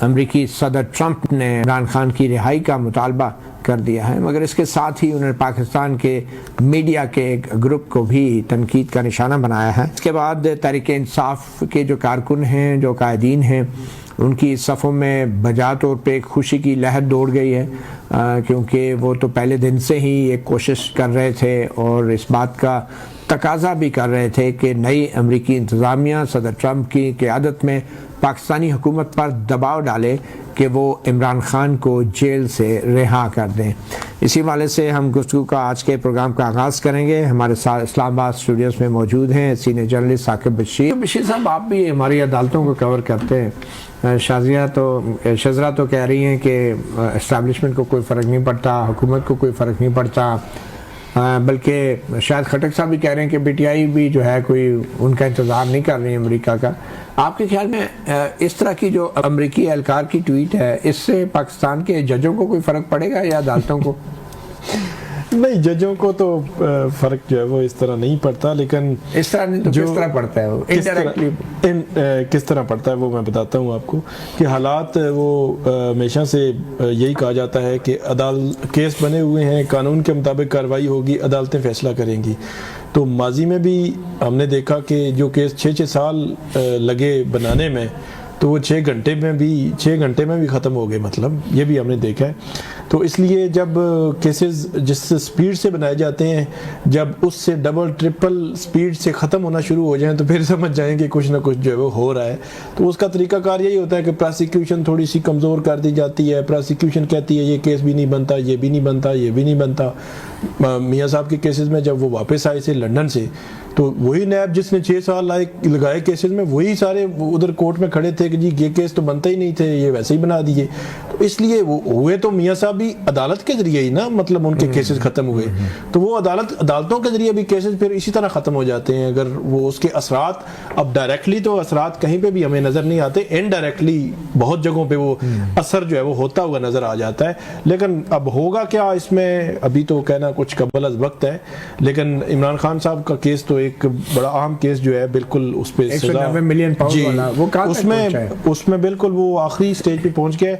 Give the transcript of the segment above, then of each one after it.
امریکی صدر ٹرمپ نے عمران خان کی رہائی کا مطالبہ کر دیا ہے، مگر اس کے ساتھ ہی انہوں نے پاکستان کے میڈیا کے ایک گروپ کو بھی تنقید کا نشانہ بنایا ہے۔ اس کے بعد تحریک انصاف کے جو کارکن ہیں، جو قائدین ہیں، ان کی صفوں میں بجا طور پہ ایک خوشی کی لہر دوڑ گئی ہے، کیونکہ وہ تو پہلے دن سے ہی ایک کوشش کر رہے تھے اور اس بات کا تقاضا بھی کر رہے تھے کہ نئی امریکی انتظامیہ صدر ٹرمپ کی قیادت میں پاکستانی حکومت پر دباؤ ڈالے کہ وہ عمران خان کو جیل سے رہا کر دیں۔ اسی حوالے سے ہم گفتگو کا آج کے پروگرام کا آغاز کریں گے۔ ہمارے ساتھ اسلام آباد اسٹوڈیوز میں موجود ہیں سینئر جرنلسٹ ثاقب بشیر۔ بشیر صاحب، آپ بھی ہماری عدالتوں کو کور کرتے ہیں۔ شزرا تو کہہ رہی ہیں کہ اسٹیبلشمنٹ کو کوئی فرق نہیں پڑتا، حکومت کو کوئی فرق نہیں پڑتا، بلکہ شاید خٹک صاحب بھی کہہ رہے ہیں کہ پی ٹی آئی بھی جو ہے کوئی ان کا انتظار نہیں کر رہی ہے امریکہ کا۔ آپ کے خیال میں اس طرح کی جو امریکی اہلکار کی ٹویٹ ہے، اس سے پاکستان کے ججوں کو کوئی فرق پڑے گا یا عدالتوں کو؟ نہیں، ججوں کو تو فرق جو ہے وہ اس طرح نہیں پڑتا، لیکن اس طرح نہیں تو کس طرح پڑتا ہے وہ انڈائریکٹلی؟ کس طرح پڑتا ہے وہ میں بتاتا ہوں آپ کو کہ حالات وہ ہمیشہ سے یہی کہا جاتا ہے کہ کیس بنے ہوئے ہیں، قانون کے مطابق کارروائی ہوگی، عدالتیں فیصلہ کریں گی۔ تو ماضی میں بھی ہم نے دیکھا کہ جو کیس 6 سال لگے بنانے میں، تو وہ 6 گھنٹے میں بھی ختم ہو گئے، مطلب یہ بھی ہم نے دیکھا ہے۔ تو اس لیے جب کیسز جس سپیڈ سے بنائے جاتے ہیں، جب اس سے ڈبل ٹرپل سپیڈ سے ختم ہونا شروع ہو جائیں تو پھر سمجھ جائیں کہ کچھ نہ کچھ جو ہے وہ ہو رہا ہے۔ تو اس کا طریقہ کار یہی ہوتا ہے کہ پراسیکیوشن تھوڑی سی کمزور کر دی جاتی ہے، پراسیکیوشن کہتی ہے یہ کیس بھی نہیں بنتا، یہ بھی نہیں بنتا، یہ بھی نہیں بنتا۔ میاں صاحب کے کیسز میں جب وہ واپس آئے تھے لنڈن سے، تو وہی نیب جس نے 6 سال لگائے کیسز میں، وہی سارے ادھر کورٹ میں کھڑے تھے کہ جی یہ کیس تو بنتا ہی نہیں تھے، یہ ویسے ہی بنا دیے۔ تو اس لیے وہ ہوئے تو میاں صاحب بھی عدالت کے ذریعے ہی نا، مطلب ان کے کیسز ختم ہوئے، تو وہ عدالتوں کے ذریعے بھی کیسز پھر اسی طرح ختم ہو جاتے ہیں۔ اگر وہ اس کے اثرات، اب ڈائریکٹلی تو اثرات کہیں پہ بھی ہمیں نظر نہیں آتے، انڈائریکٹلی بہت جگہوں پہ وہ اثر جو ہے وہ ہوتا ہوا نظر آ جاتا ہے۔ لیکن اب ہوگا کیا اس میں، ابھی تو کہنا کچھ قبل از وقت ہے، لیکن عمران خان صاحب کا کیس تو ایک بڑا اہم کیس جو ہے، بالکل اس پہ 190 ملین پاؤنڈ والا، وہ اس میں بالکل وہ آخری سٹیج پہ پہنچ گئے۔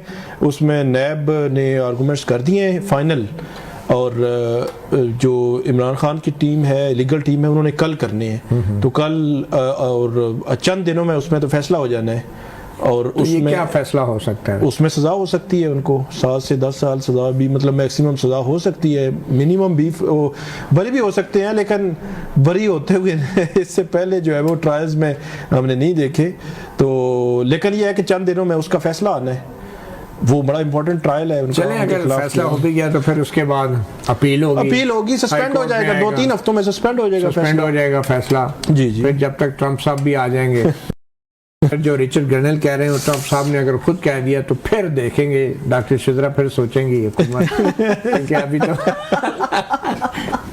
اس میں نیب نے آرگومنٹس کر دیے ہیں فائنل، اور جو عمران خان کی ٹیم ہے، لیگل ٹیم ہے، انہوں نے کل کرنے ہیں۔ تو کل اور چند دنوں میں اس میں تو فیصلہ ہو جانا ہے۔ اور اس میں کیا فیصلہ ہو سکتا ہے؟ اس میں سزا ہو سکتی ہے ان کو 7 سے 10 سال سزا بھی، مطلب میکسیمم سزا ہو سکتی ہے، منیمم بھی بری بھی ہو سکتے ہیں، لیکن بری ہوتے ہوئے اس سے پہلے جو ہے وہ ٹرائلز میں ہم نے نہیں دیکھے۔ تو لیکن یہ ہے کہ چند دنوں میں اس کا فیصلہ آنا ہے، وہ بڑا امپورٹنٹ ٹرائل ہے۔ چلیں اگر فیصلہ ہو بھی گیا تو پھر اس کے بعد اپیل ہوگی، سسپینڈ ہو جائے گا، 2-3 ہفتوں میں سسپینڈ ہو جائے گا فیصلہ۔ جی پھر جب تک ٹرمپ صاحب بھی آ جائیں گے، پھر جو ریچرڈ گرنل کہہ رہے ہیں، ٹرمپ صاحب نے اگر خود کہہ دیا تو پھر دیکھیں گے ڈاکٹر شزرا پھر سوچیں گی حکومت کہ ابھی تو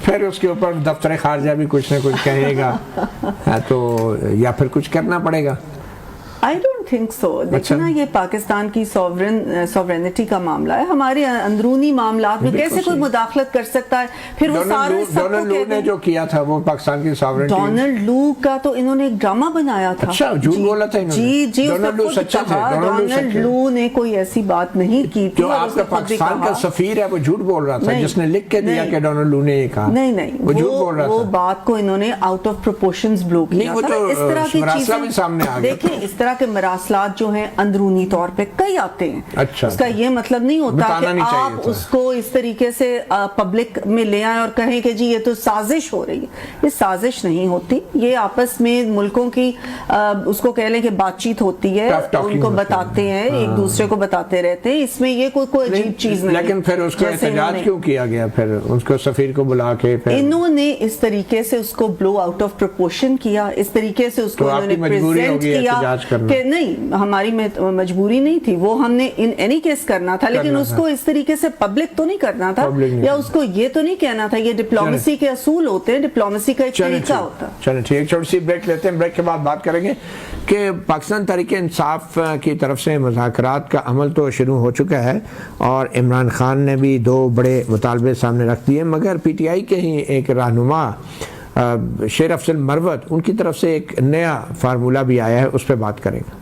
پھر اس کے اوپر دفتر خارجہ بھی کچھ نہ کچھ کہے گا، تو یا پھر کچھ کرنا پڑے گا۔ I don't think so. دیکھیں نا، یہ پاکستان کی سوورینٹی کا معاملہ ہے، ہمارے اندرونی معاملات میں کیسے کوئی مداخلت کر سکتا ہے؟ پھر وہ سارے ڈونلڈ لو نے جو کیا تھا وہ پاکستان کی سوورینٹی، ڈونلڈ لو کا تو انہوں نے ایک ڈرامہ بنایا تھا۔ اچھا، جھوٹ بولا تھا انہوں نے؟ جی، ڈونلڈ لو نے کوئی ایسی بات نہیں کی تھی۔ جو آپ کا پاکستان کا سفیر ہے وہ جھوٹ بول رہا تھا، جس نے لکھ کے دیا کہ ڈونلڈ لو نے یہ کہا۔ نہیں، وہ جھوٹ بول رہا تھا، وہ بات کو انہوں نے آؤٹ آف پروپورشنز بلو کیا تھا۔ اس طرح کی چیزیں دیکھیں، اس طرح کے مراسلات جو ہیں اندرونی طور پہ کئی آتے ہیں۔ اس کا یہ مطلب نہیں ہوتا کہ آپ اس کو اس طریقے سے پبلک میں لے آئیں اور کہیں کہ جی یہ تو سازش ہو رہی ہے۔ یہ سازش نہیں ہوتی، یہ آپس میں ملکوں کی اس کو کہہ لیں کہ بات چیت ہوتی ہے، ان کو بتاتے ہیں، ایک دوسرے کو بتاتے رہتے ہیں، اس میں یہ کوئی عجیب چیز نہیں۔ لیکن پھر اس کو احتجاج کیوں کیا گیا؟ پھر اس کو سفیر کو بلا کے انہوں نے اس طریقے سے اس کو بلو آؤٹ آف پروپورشن کیا، اس طریقے سے اس کو انہوں نے پریزنٹ کیا کہ نہیں، ہماری مجبوری نہیں تھی، وہ ہم نے ان اینی کیس کرنا تھا، لیکن اس کو اس طریقے سے پبلک تو نہیں کرنا تھا، یا اس کو یہ تو نہیں کہنا تھا۔ یہ ڈپلومیسی کے اصول ہوتے ہیں، ڈپلومیسی کا ایک طریقہ ہوتا ہے۔ چلیں ٹھیک، ایک چھوٹی سی بریک لیتے ہیں، بریک کے بعد بات کریں گے کہ پاکستان تحریک انصاف کی طرف سے مذاکرات کا عمل تو شروع ہو چکا ہے اور عمران خان نے بھی 2 بڑے مطالبے سامنے رکھ دیے، مگر پی ٹی آئی کے ہی ایک رہنما شیر افضل مروت، ان کی طرف سے ایک نیا فارمولہ بھی آیا ہے، اس پہ بات کریں گے۔